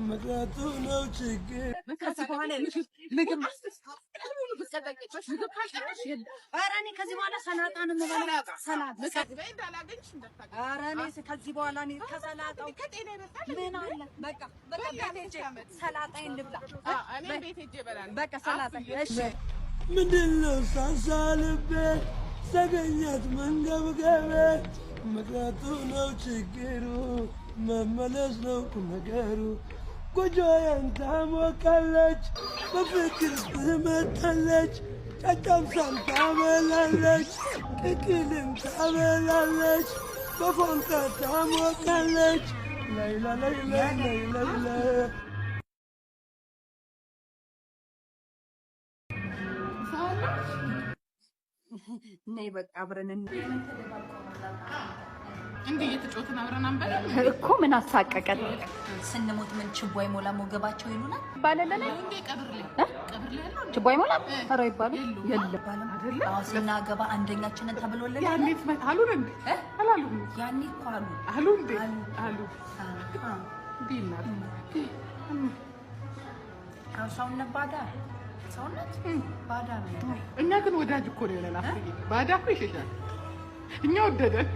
መቅረቱ ነው ችግር። ከዚህ በኋላ ከዚህ በኋላ ሰላጣ ነው የምበላው። ከዚህ በኋላ ከሰላጣው ምን አለ በቃ ሰላጣዬን ልብላ። በቃ ሰላጣ እሺ። ምንድን ነው ሳሳልቤ ሰገኘት መንገብገቤ መቅረቱ ነው ችግሩ መመለስ ነው ነገሩ። ጎጆዬን ታሞቃለች በፍቅር ትመታለች ጨጨብሳም ታበላለች ቅቅልም ታበላለች በፎንቃ ታሞቃለች ላይላ ላይላ ላይላ ላይላ ነይ በቃ አብረን እንዴ እየተጫወትን አብረን አንበላ እኮ ምን አሳቀቀን? ስንሞት ምን ችቦ አይሞላም ወገባቸው ይሉናል ባለለለ እንዴ ቀብር ላይ ያለው ችቦ አይሞላም። ኧረ ይባሉ የለም አይደለ? አዎ ስናገባ አንደኛችንን ተብሎልን ያኔ አሉን እንዴ አላሉም? ያኔ እኮ አሉ እንዴ አሉ ዲና ሰውነት ባዳ ሰውነት ባዳ ነው። እኛ ግን ወዳጅ እኮ ነው ያለና ባዳ እኮ ይሸሻል። እኛ ወደደን